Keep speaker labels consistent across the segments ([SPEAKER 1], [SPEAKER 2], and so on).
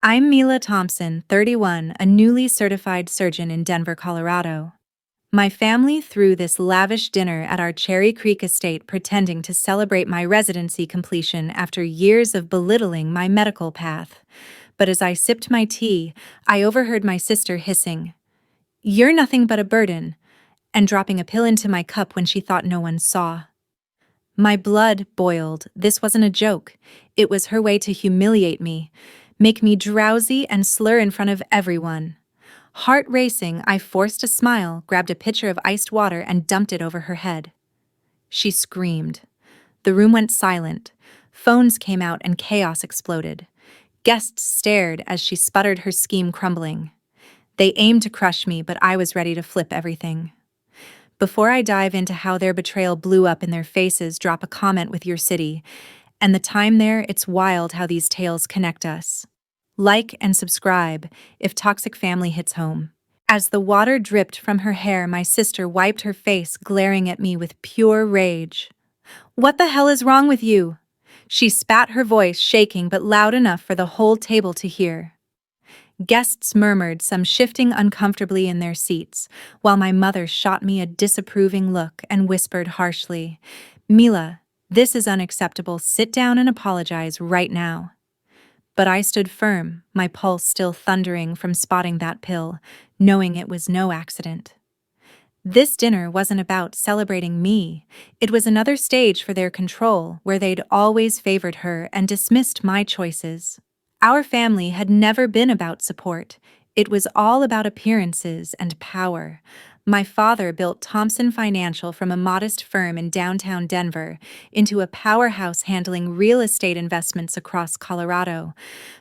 [SPEAKER 1] I'm Mila Thompson, 31, a newly certified surgeon in Denver, Colorado. My family threw this lavish dinner at our Cherry Creek estate pretending to celebrate my residency completion after years of belittling my medical path. But as I sipped my tea, I overheard my sister hissing, "You're nothing but a burden," and dropping a pill into my cup when she thought no one saw. My blood boiled. This wasn't a joke. It was her way to humiliate me, make me drowsy and slur in front of everyone. Heart racing, I forced a smile, grabbed a pitcher of iced water, and dumped it over her head. She screamed. The room went silent. Phones came out and chaos exploded. Guests stared as she sputtered, her scheme crumbling. They aimed to crush me, but I was ready to flip everything. Before I dive into how their betrayal blew up in their faces, drop a comment with your city. And the time there, it's wild how these tales connect us. Like and subscribe if toxic family hits home. As the water dripped from her hair, my sister wiped her face, glaring at me with pure rage. "What the hell is wrong with you?" She spat, her voice shaking but loud enough for the whole table to hear. Guests murmured, some shifting uncomfortably in their seats, while my mother shot me a disapproving look and whispered harshly, "Mila, this is unacceptable. Sit down and apologize right now." But I stood firm, my pulse still thundering from spotting that pill, knowing it was no accident. This dinner wasn't about celebrating me. It was another stage for their control, where they'd always favored her and dismissed my choices. Our family had never been about support. It was all about appearances and power. My father built Thompson Financial from a modest firm in downtown Denver into a powerhouse handling real estate investments across Colorado,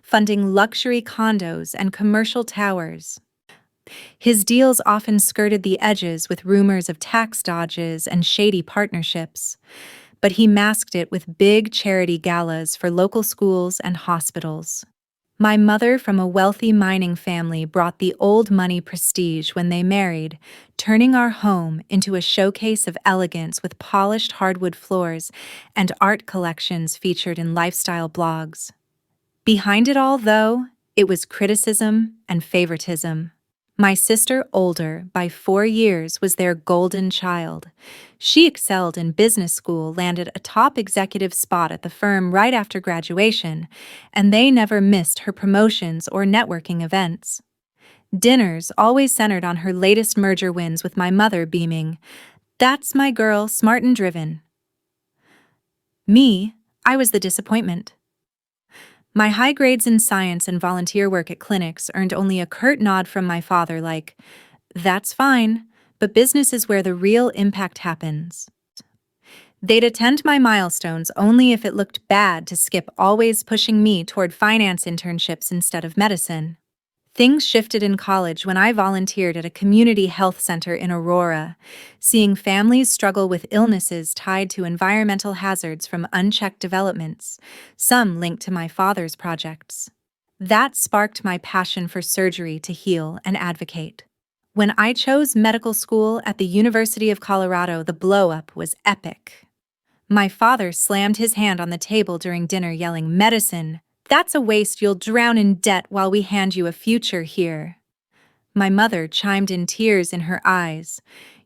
[SPEAKER 1] funding luxury condos and commercial towers. His deals often skirted the edges with rumors of tax dodges and shady partnerships, but he masked it with big charity galas for local schools and hospitals. My mother, from a wealthy mining family, brought the old money prestige when they married, turning our home into a showcase of elegance with polished hardwood floors and art collections featured in lifestyle blogs. Behind it all, though, it was criticism and favoritism. My sister, older by 4 years, was their golden child. She excelled in business school, landed a top executive spot at the firm right after graduation, and they never missed her promotions or networking events. Dinners always centered on her latest merger wins, with my mother beaming, "That's my girl, smart and driven." Me, I was the disappointment. My high grades in science and volunteer work at clinics earned only a curt nod from my father like, "That's fine, but business is where the real impact happens." They'd attend my milestones only if it looked bad to skip, always pushing me toward finance internships instead of medicine. Things shifted in college when I volunteered at a community health center in Aurora, seeing families struggle with illnesses tied to environmental hazards from unchecked developments, some linked to my father's projects. That sparked my passion for surgery to heal and advocate. When I chose medical school at the University of Colorado, the blow-up was epic. My father slammed his hand on the table during dinner, yelling, "Medicine! That's a waste. You'll drown in debt while we hand you a future here." My mother chimed in, tears in her eyes,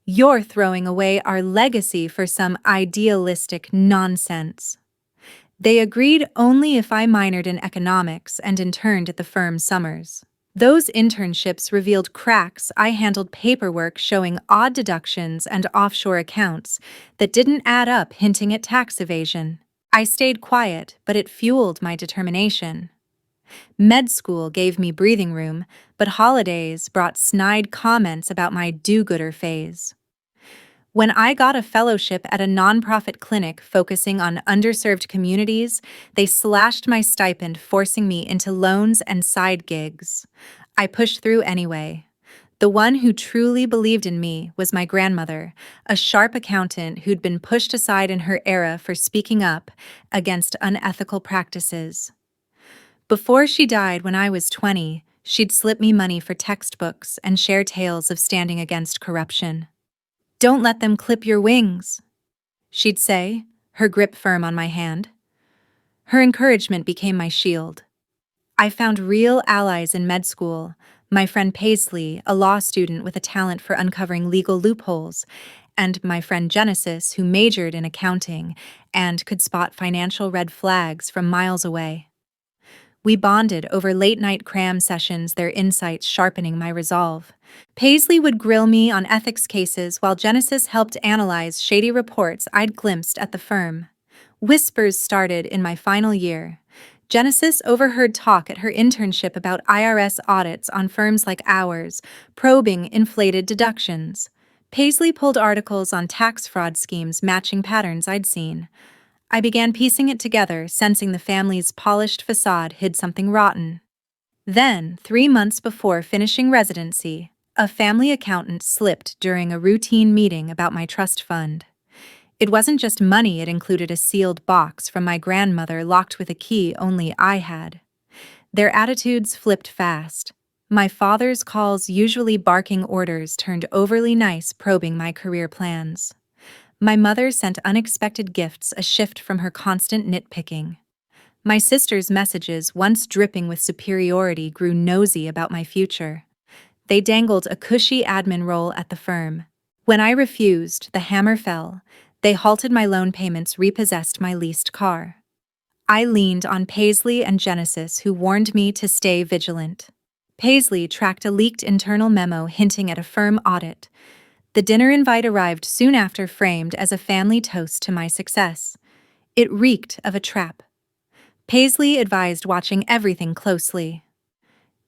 [SPEAKER 1] "You're throwing away our legacy for some idealistic nonsense." They agreed only if I minored in economics and interned at the firm's summers. Those internships revealed cracks. I handled paperwork showing odd deductions and offshore accounts that didn't add up, hinting at tax evasion. I stayed quiet, but it fueled my determination. Med school gave me breathing room, but holidays brought snide comments about my do-gooder phase. When I got a fellowship at a nonprofit clinic focusing on underserved communities, they slashed my stipend, forcing me into loans and side gigs. I pushed through anyway. The one who truly believed in me was my grandmother, a sharp accountant who'd been pushed aside in her era for speaking up against unethical practices. Before she died when I was 20, she'd slip me money for textbooks and share tales of standing against corruption. "Don't let them clip your wings," she'd say, her grip firm on my hand. Her encouragement became my shield. I found real allies in med school. My friend Paisley, a law student with a talent for uncovering legal loopholes, and my friend Genesis, who majored in accounting and could spot financial red flags from miles away. We bonded over late-night cram sessions, their insights sharpening my resolve. Paisley would grill me on ethics cases while Genesis helped analyze shady reports I'd glimpsed at the firm. Whispers started in my final year. Genesis overheard talk at her internship about IRS audits on firms like ours, probing inflated deductions. Paisley pulled articles on tax fraud schemes matching patterns I'd seen. I began piecing it together, sensing the family's polished facade hid something rotten. Then, 3 months before finishing residency, a family accountant slipped during a routine meeting about my trust fund. It wasn't just money, it included a sealed box from my grandmother locked with a key only I had. Their attitudes flipped fast. My father's calls, usually barking orders, turned overly nice, probing my career plans. My mother sent unexpected gifts, a shift from her constant nitpicking. My sister's messages, once dripping with superiority, grew nosy about my future. They dangled a cushy admin role at the firm. When I refused, the hammer fell. They halted my loan payments, repossessed my leased car. I leaned on Paisley and Genesis, who warned me to stay vigilant. Paisley tracked a leaked internal memo hinting at a firm audit. The dinner invite arrived soon after, framed as a family toast to my success. It reeked of a trap. Paisley advised watching everything closely.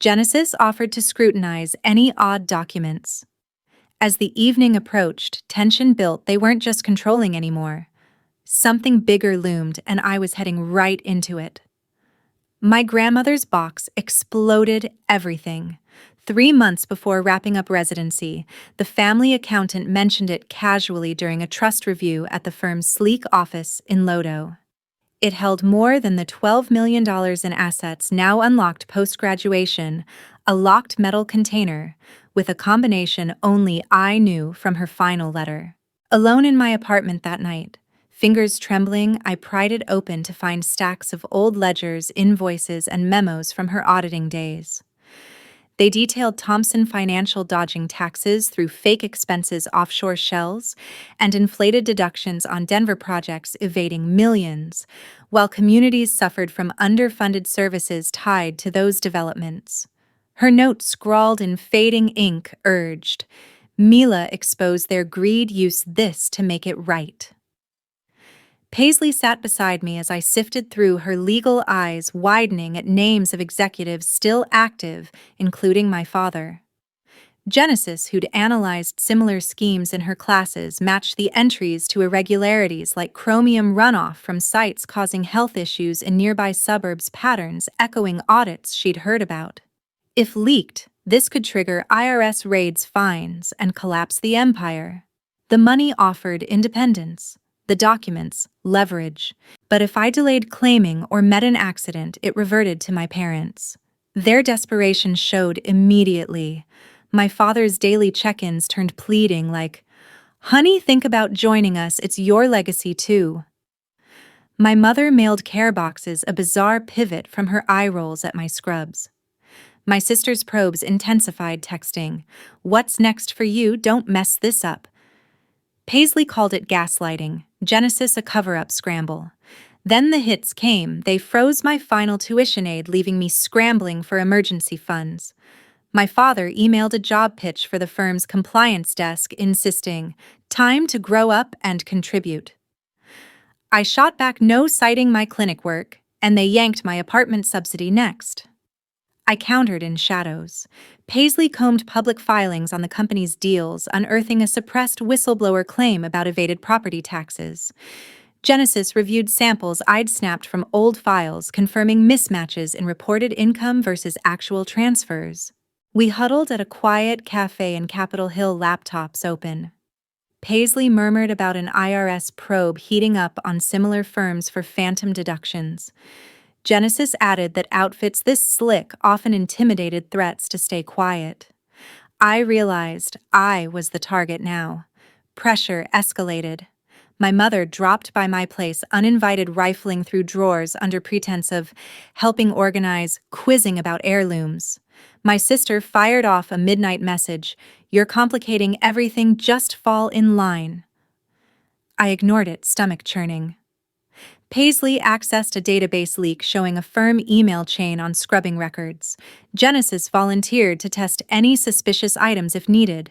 [SPEAKER 1] Genesis offered to scrutinize any odd documents. As the evening approached, tension built. They weren't just controlling anymore. Something bigger loomed, and I was heading right into it. My grandmother's box exploded everything. 3 months before wrapping up residency, the family accountant mentioned it casually during a trust review at the firm's sleek office in Lodo. It held more than the $12 million in assets now unlocked post-graduation, a locked metal container, with a combination only I knew from her final letter. Alone in my apartment that night, fingers trembling, I pried it open to find stacks of old ledgers, invoices, and memos from her auditing days. They detailed Thompson Financial dodging taxes through fake expenses offshore shells and inflated deductions on Denver projects evading millions, while communities suffered from underfunded services tied to those developments. Her note, scrawled in fading ink, urged, "Mila exposed their greed, use this to make it right." Paisley sat beside me as I sifted through, her legal eyes widening at names of executives still active, including my father. Genesis, who'd analyzed similar schemes in her classes, matched the entries to irregularities like chromium runoff from sites causing health issues in nearby suburbs, patterns echoing audits she'd heard about. If leaked, this could trigger IRS raids, fines, and collapse the empire. The money offered independence. The documents, leverage. But if I delayed claiming or met an accident, it reverted to my parents. Their desperation showed immediately. My father's daily check-ins turned pleading, like, "Honey, think about joining us, it's your legacy too." My mother mailed care boxes, a bizarre pivot from her eye rolls at my scrubs. My sister's probes intensified, texting, "What's next for you? Don't mess this up." Paisley called it gaslighting, Genesis a cover-up scramble. Then the hits came. They froze my final tuition aid, leaving me scrambling for emergency funds. My father emailed a job pitch for the firm's compliance desk, insisting, "Time to grow up and contribute." I shot back, no, citing my clinic work, and they yanked my apartment subsidy next. I countered in shadows. Paisley combed public filings on the company's deals, unearthing a suppressed whistleblower claim about evaded property taxes. Genesis reviewed samples I'd snapped from old files, confirming mismatches in reported income versus actual transfers. We huddled at a quiet cafe in Capitol Hill, laptops open. Paisley murmured about an IRS probe heating up on similar firms for phantom deductions. Genesis added that outfits this slick often intimidated threats to stay quiet. I realized I was the target now. Pressure escalated. My mother dropped by my place uninvited, rifling through drawers under pretense of helping organize quizzing about heirlooms. My sister fired off a midnight message, "You're complicating everything, just fall in line." I ignored it, stomach churning. Paisley accessed a database leak showing a firm email chain on scrubbing records. Genesis volunteered to test any suspicious items if needed.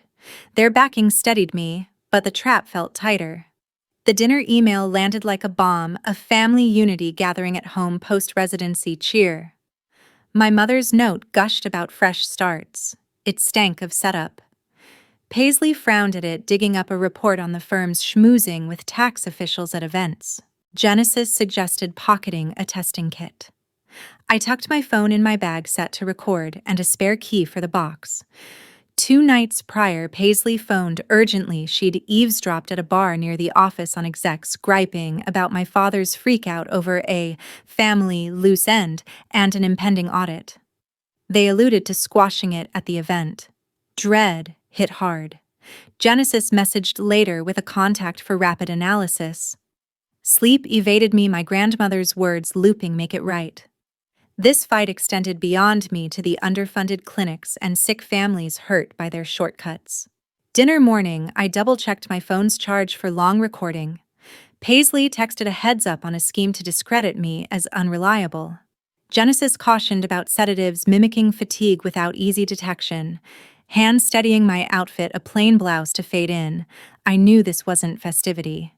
[SPEAKER 1] Their backing steadied me, but the trap felt tighter. The dinner email landed like a bomb, a family unity gathering at home post-residency cheer. My mother's note gushed about fresh starts. It stank of setup. Paisley frowned at it, digging up a report on the firm's schmoozing with tax officials at events. Genesis suggested pocketing a testing kit. I tucked my phone in my bag set to record and a spare key for the box. 2 nights prior, Paisley phoned urgently. She'd eavesdropped at a bar near the office on execs, griping about my father's freakout over a family loose end and an impending audit. They alluded to squashing it at the event. Dread hit hard. Genesis messaged later with a contact for rapid analysis. Sleep evaded me, my grandmother's words looping make it right. This fight extended beyond me to the underfunded clinics and sick families hurt by their shortcuts. Dinner morning, I double-checked my phone's charge for long recording. Paisley texted a heads-up on a scheme to discredit me as unreliable. Genesis cautioned about sedatives mimicking fatigue without easy detection. Hand steadying my outfit, a plain blouse to fade in, I knew this wasn't festivity.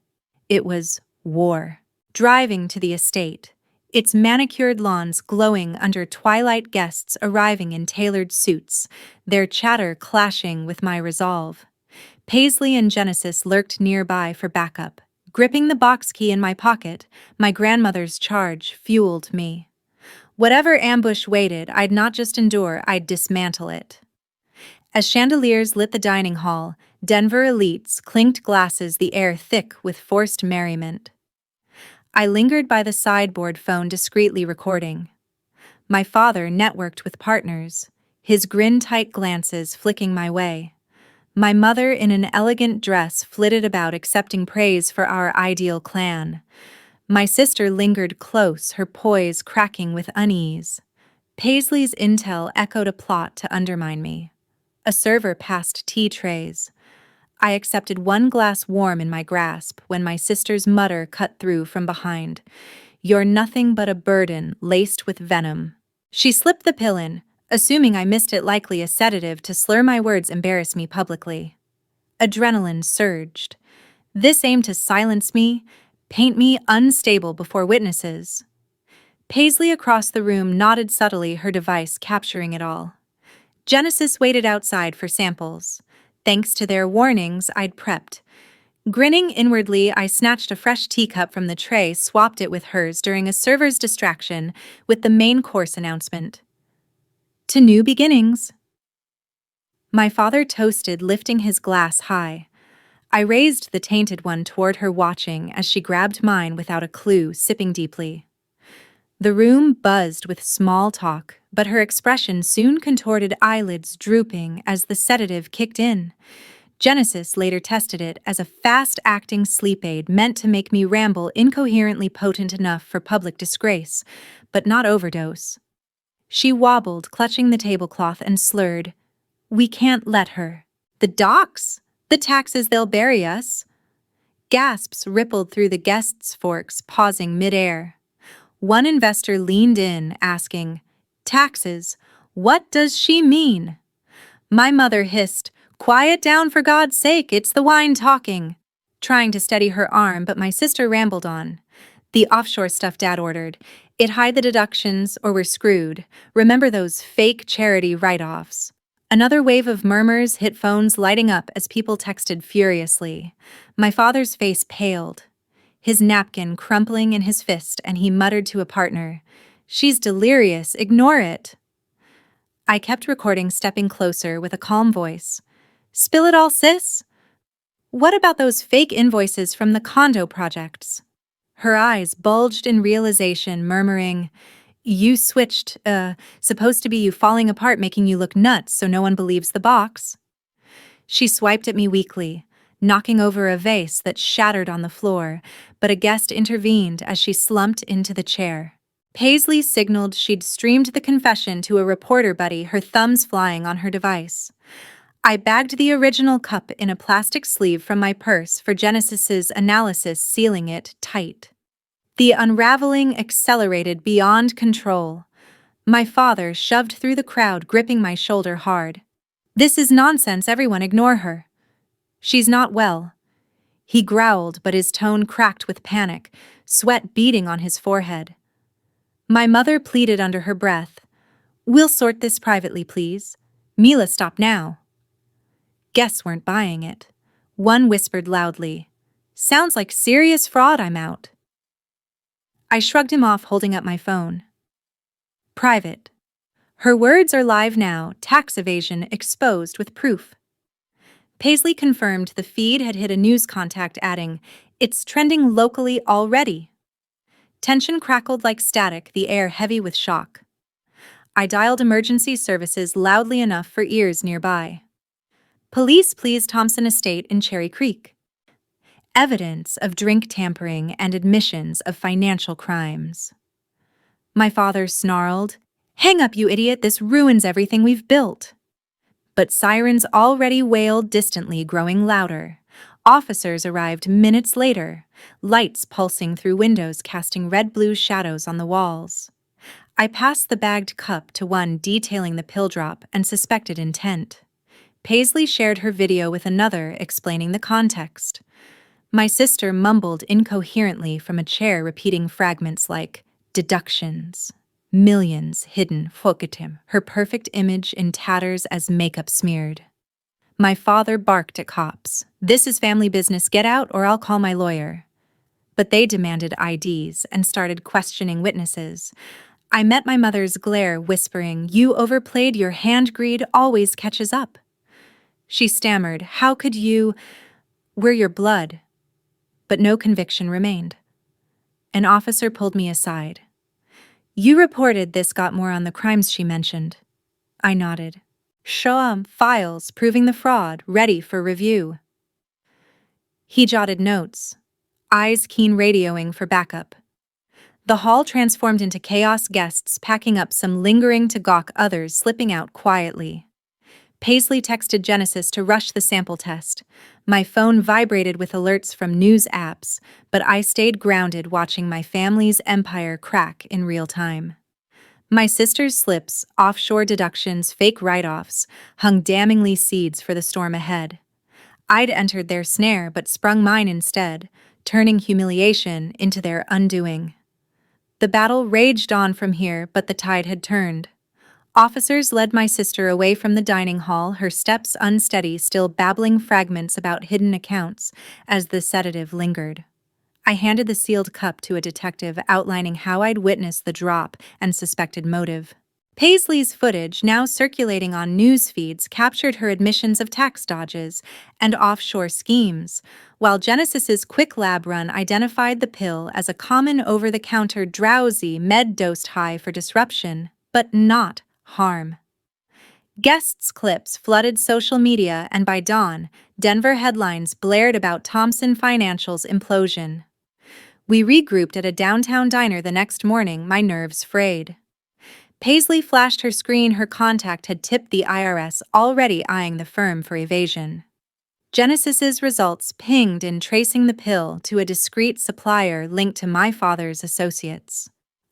[SPEAKER 1] It was war. Driving to the estate, its manicured lawns glowing under twilight, guests arriving in tailored suits, their chatter clashing with my resolve. Paisley and Genesis lurked nearby for backup. Gripping the box key in my pocket, my grandmother's charge fueled me. Whatever ambush waited, I'd not just endure, I'd dismantle it. As chandeliers lit the dining hall, Denver elites clinked glasses, the air thick with forced merriment. I lingered by the sideboard phone, discreetly recording. My father networked with partners, his grin-tight glances flicking my way. My mother, in an elegant dress, flitted about accepting praise for our ideal clan. My sister lingered close, her poise cracking with unease. Paisley's intel echoed a plot to undermine me. A server passed tea trays. I accepted one glass warm in my grasp when my sister's mutter cut through from behind. "You're nothing but a burden laced with venom." She slipped the pill in, assuming I missed it, likely a sedative to slur my words, embarrass me publicly. Adrenaline surged. This aimed to silence me, paint me unstable before witnesses. Paisley across the room nodded subtly, her device capturing it all. Genesis waited outside for samples. Thanks to their warnings, I'd prepped. Grinning inwardly, I snatched a fresh teacup from the tray, swapped it with hers during a server's distraction with the main course announcement. "To new beginnings." My father toasted, lifting his glass high. I raised the tainted one toward her, watching as she grabbed mine without a clue, sipping deeply. The room buzzed with small talk, but her expression soon contorted, eyelids drooping as the sedative kicked in. Genesis later tested it as a fast-acting sleep aid meant to make me ramble, incoherently potent enough for public disgrace, but not overdose. She wobbled, clutching the tablecloth, and slurred, "We can't let her. The docs? The taxes, they'll bury us." Gasps rippled through the guests' forks, pausing mid-air. One investor leaned in, asking, "Taxes? What does she mean?" My mother hissed, "Quiet down for God's sake, it's the wine talking," trying to steady her arm, but my sister rambled on. "The offshore stuff Dad ordered. It hide the deductions or we're screwed. Remember those fake charity write-offs." Another wave of murmurs hit phones, lighting up as people texted furiously. My father's face paled, his napkin crumpling in his fist, and he muttered to a partner, "She's delirious, ignore it." I kept recording, stepping closer with a calm voice. "Spill it all, sis? What about those fake invoices from the condo projects?" Her eyes bulged in realization, murmuring, "You switched, supposed to be you falling apart, making you look nuts so no one believes the box." She swiped at me weakly. knocking over a vase that shattered on the floor, but a guest intervened as she slumped into the chair. Paisley signaled she'd streamed the confession to a reporter buddy, her thumbs flying on her device. I bagged the original cup in a plastic sleeve from my purse for Genesis's analysis, sealing it tight. The unraveling accelerated beyond control. My father shoved through the crowd, gripping my shoulder hard. "This is nonsense, everyone ignore her. She's not well." He growled, but his tone cracked with panic, sweat beading on his forehead. My mother pleaded under her breath, "We'll sort this privately, please. Mila, stop now." Guests weren't buying it. One whispered loudly, "Sounds like serious fraud, I'm out." I shrugged him off, holding up my phone. "Private. Her words are live now, tax evasion exposed with proof." Paisley confirmed the feed had hit a news contact, adding, "It's trending locally already." Tension crackled like static, the air heavy with shock. I dialed emergency services loudly enough for ears nearby. "Police, please, Thompson Estate in Cherry Creek. Evidence of drink tampering and admissions of financial crimes." My father snarled, "Hang up, you idiot, this ruins everything we've built." But sirens already wailed distantly, growing louder. Officers arrived minutes later, lights pulsing through windows, casting red-blue shadows on the walls. I passed the bagged cup to one detailing the pill drop and suspected intent. Paisley shared her video with another, explaining the context. My sister mumbled incoherently from a chair, repeating fragments like, "Deductions. Millions hidden, favoritism," her perfect image in tatters as makeup smeared. My father barked at cops, "This is family business, get out or I'll call my lawyer." But they demanded IDs and started questioning witnesses. I met my mother's glare, whispering, "You overplayed, your hand, greed always catches up." She stammered, "How could you? We're your blood." But no conviction remained. An officer pulled me aside. "You reported this, got more on the crimes she mentioned." I nodded. "Show 'em files proving the fraud, ready for review." He jotted notes, eyes keen, radioing for backup. The hall transformed into chaos, guests packing up, some lingering to gawk, others slipping out quietly. Paisley texted Genesis to rush the sample test. My phone vibrated with alerts from news apps, but I stayed grounded, watching my family's empire crack in real time. My sister's slips, offshore deductions, fake write-offs, hung damningly seeds for the storm ahead. I'd entered their snare but sprung mine instead, turning humiliation into their undoing. The battle raged on from here, but the tide had turned. Officers led my sister away from the dining hall, her steps unsteady, still babbling fragments about hidden accounts as the sedative lingered. I handed the sealed cup to a detective, outlining how I'd witnessed the drop and suspected motive. Paisley's footage, now circulating on news feeds, captured her admissions of tax dodges and offshore schemes, while Genesis's quick lab run identified the pill as a common over-the-counter drowsy med-dosed high for disruption, but not harm. Guests' clips flooded social media, and by dawn, Denver headlines blared about Thompson Financial's implosion. We regrouped at a downtown diner the next morning, my nerves frayed. Paisley flashed her screen. Her contact had tipped the IRS, already eyeing the firm for evasion. Genesis's results pinged in, tracing the pill to a discreet supplier linked to my father's associates.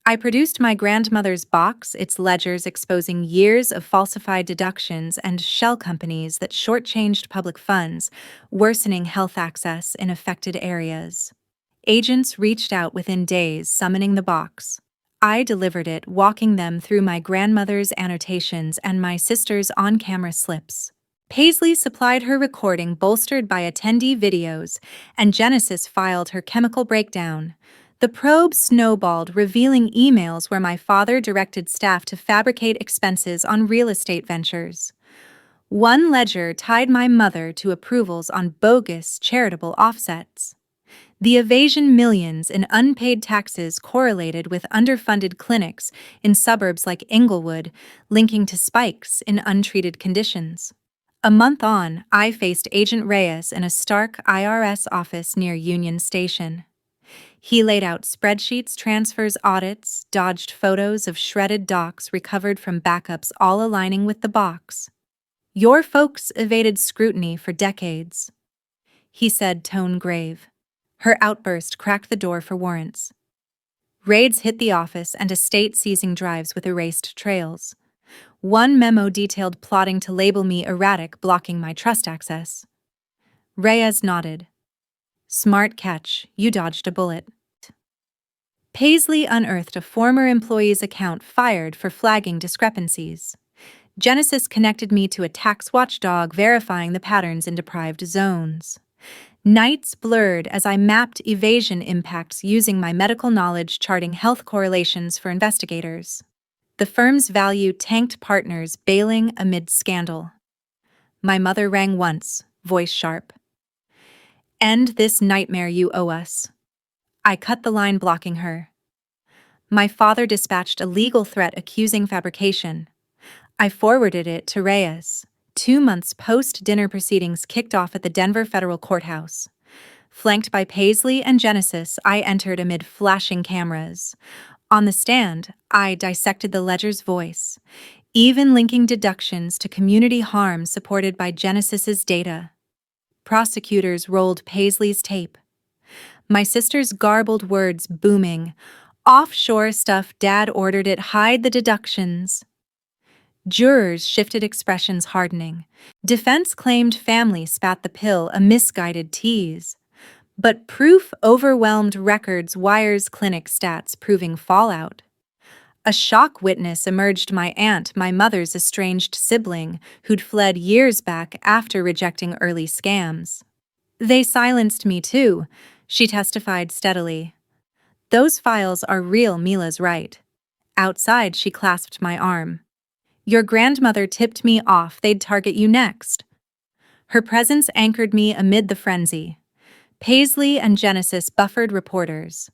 [SPEAKER 1] I produced my grandmother's box, its ledgers exposing years of falsified deductions and shell companies that shortchanged public funds, worsening health access in affected areas. Agents reached out within days, summoning the box. I delivered it, walking them through my grandmother's annotations and my sister's on-camera slips. Paisley supplied her recording, bolstered by attendee videos, and Genesis filed her chemical breakdown. The probe snowballed, revealing emails where my father directed staff to fabricate expenses on real estate ventures. One ledger tied my mother to approvals on bogus charitable offsets. The evasion, millions in unpaid taxes, correlated with underfunded clinics in suburbs like Inglewood, linking to spikes in untreated conditions. A month on, I faced Agent Reyes in a stark IRS office near Union Station. He laid out spreadsheets, transfers, audits, dodged photos of shredded docs recovered from backups, all aligning with the box. "Your folks evaded scrutiny for decades," he said, tone grave. Her outburst cracked the door for warrants. Raids hit the office and estate seizing drives with erased trails. One memo detailed plotting to label me erratic, blocking my trust access. Reyes nodded. "Smart catch, you dodged a bullet." Paisley unearthed a former employee's account fired for flagging discrepancies. Genesis connected me to a tax watchdog verifying the patterns in deprived zones. Nights blurred as I mapped evasion impacts using my medical knowledge, charting health correlations for investigators. The firm's value tanked, partners bailing amid scandal. My mother rang once, voice sharp. "End this nightmare, you owe us." I cut the line, blocking her. My father dispatched a legal threat accusing fabrication. I forwarded it to Reyes. 2 months post-dinner, proceedings kicked off at the Denver federal courthouse. Flanked by Paisley and Genesis, I entered amid flashing cameras. On the stand, I dissected the ledger's voice, even linking deductions to community harm supported by Genesis's data. Prosecutors rolled Paisley's tape. My sister's garbled words booming. "Offshore stuff, Dad ordered it, hide the deductions." Jurors shifted, expressions hardening. Defense claimed family spat the pill, a misguided tease. But proof overwhelmed records, wires, clinic stats proving fallout. A shock witness emerged, my aunt, my mother's estranged sibling, who'd fled years back after rejecting early scams. "They silenced me too," she testified steadily. "Those files are real, Mila's right." Outside, she clasped my arm. "Your grandmother tipped me off they'd target you next." Her presence anchored me amid the frenzy. Paisley and Genesis buffered reporters.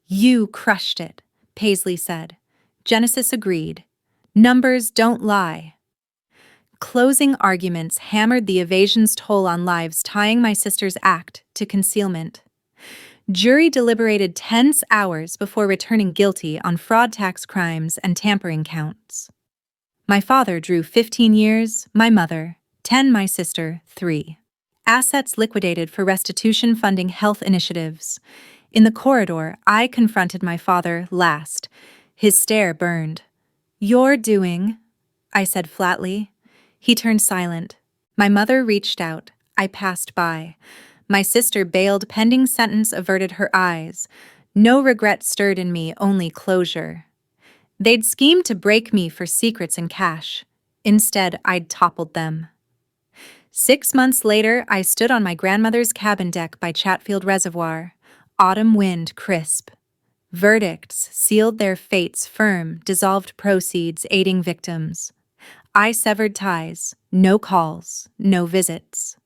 [SPEAKER 1] "You crushed it," Paisley said. Genesis agreed. "Numbers don't lie." Closing arguments hammered the evasion's toll on lives, tying my sister's act to concealment. Jury deliberated tense hours before returning guilty on fraud, tax crimes, and tampering counts. My father drew 15 years, my mother 10, my sister 3. Assets liquidated for restitution, funding health initiatives. In the corridor, I confronted my father last. His stare burned. "You're doing," I said flatly. He turned silent. My mother reached out. I passed by. My sister bailed, pending sentence, averted her eyes. No regret stirred in me, only closure. They'd schemed to break me for secrets and cash. Instead, I'd toppled them. 6 months later, I stood on my grandmother's cabin deck by Chatfield Reservoir. Autumn wind crisp. Verdicts sealed their fates firm, dissolved proceeds, aiding victims. I severed ties, no calls, no visits.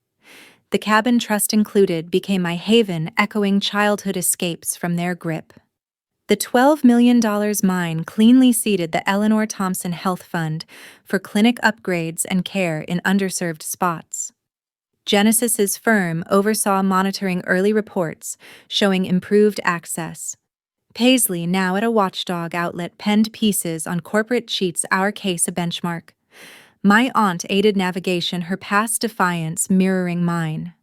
[SPEAKER 1] The cabin, trust included, became my haven, echoing childhood escapes from their grip. The $12 million mine cleanly seeded the Eleanor Thompson Health Fund for clinic upgrades and care in underserved spots. Genesis's firm oversaw monitoring early reports showing improved access. Paisley, now at a watchdog outlet, penned pieces on corporate cheats, our case a benchmark. My aunt aided navigation, her past defiance mirroring mine.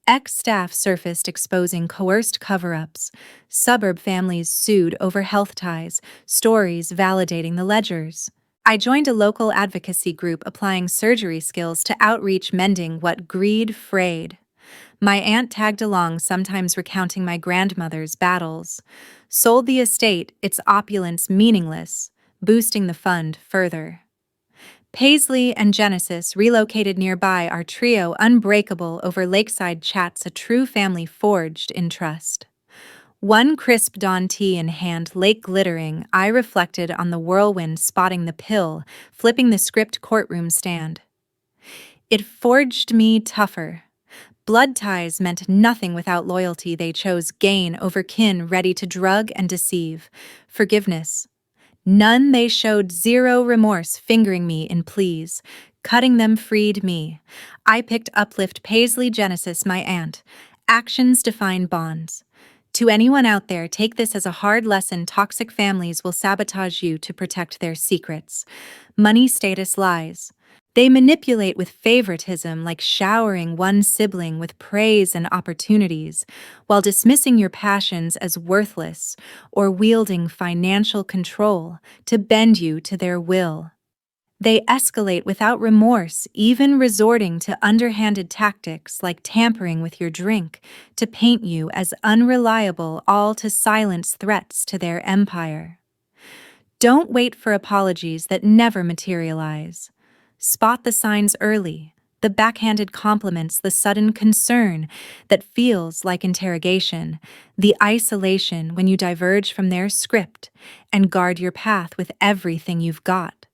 [SPEAKER 1] Ex-staff surfaced exposing coerced cover-ups. Suburb families sued over health ties, stories validating the ledgers. I joined a local advocacy group applying surgery skills to outreach, mending what greed frayed. My aunt tagged along, sometimes recounting my grandmother's battles. Sold the estate, its opulence meaningless, boosting the fund further. Paisley and Genesis relocated nearby, our trio unbreakable over lakeside chats, a true family forged in trust. One crisp dawn, tea in hand, lake glittering, I reflected on the whirlwind, spotting the pill, flipping the script, courtroom stand. It forged me tougher. Blood ties meant nothing without loyalty. They chose gain over kin, ready to drug and deceive. Forgiveness. None. They showed zero remorse, fingering me in pleas. Cutting them freed me. I picked Uplift Paisley Genesis, my aunt. Actions define bonds. To anyone out there, take this as a hard lesson. Toxic families will sabotage you to protect their secrets. Money status lies. They manipulate with favoritism, like showering one sibling with praise and opportunities, while dismissing your passions as worthless or wielding financial control to bend you to their will. They escalate without remorse, even resorting to underhanded tactics like tampering with your drink to paint you as unreliable, all to silence threats to their empire. Don't wait for apologies that never materialize. Spot the signs early, the backhanded compliments, the sudden concern that feels like interrogation, the isolation when you diverge from their script, and guard your path with everything you've got.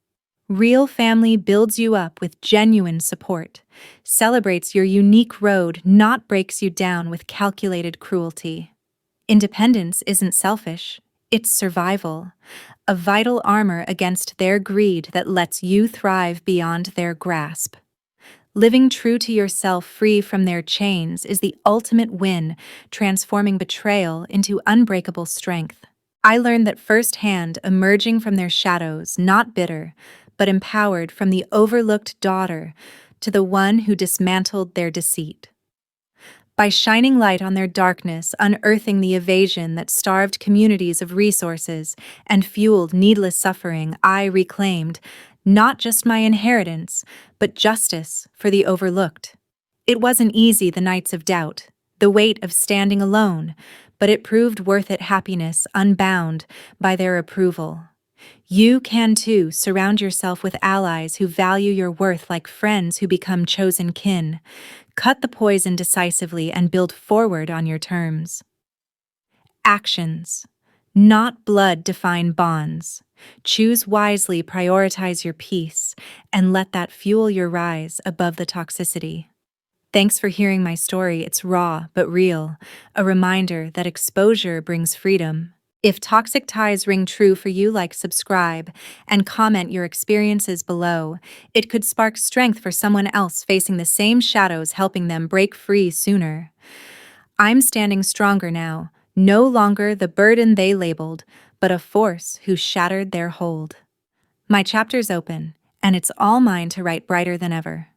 [SPEAKER 1] Real family builds you up with genuine support, celebrates your unique road, not breaks you down with calculated cruelty. Independence isn't selfish, it's survival, a vital armor against their greed that lets you thrive beyond their grasp. Living true to yourself, free from their chains, is the ultimate win, transforming betrayal into unbreakable strength. I learned that firsthand, emerging from their shadows, not bitter, but empowered, from the overlooked daughter to the one who dismantled their deceit. By shining light on their darkness, unearthing the evasion that starved communities of resources and fueled needless suffering, I reclaimed not just my inheritance, but justice for the overlooked. It wasn't easy, the nights of doubt, the weight of standing alone, but it proved worth it, happiness unbound by their approval. You can too. Surround yourself with allies who value your worth, like friends who become chosen kin. Cut the poison decisively and build forward on your terms. Actions, not blood, define bonds. Choose wisely, prioritize your peace, and let that fuel your rise above the toxicity. Thanks for hearing my story. It's raw but real, a reminder that exposure brings freedom. If toxic ties ring true for you, like, subscribe, and comment your experiences below. It could spark strength for someone else facing the same shadows, helping them break free sooner. I'm standing stronger now, no longer the burden they labeled, but a force who shattered their hold. My chapter's open, and it's all mine to write brighter than ever.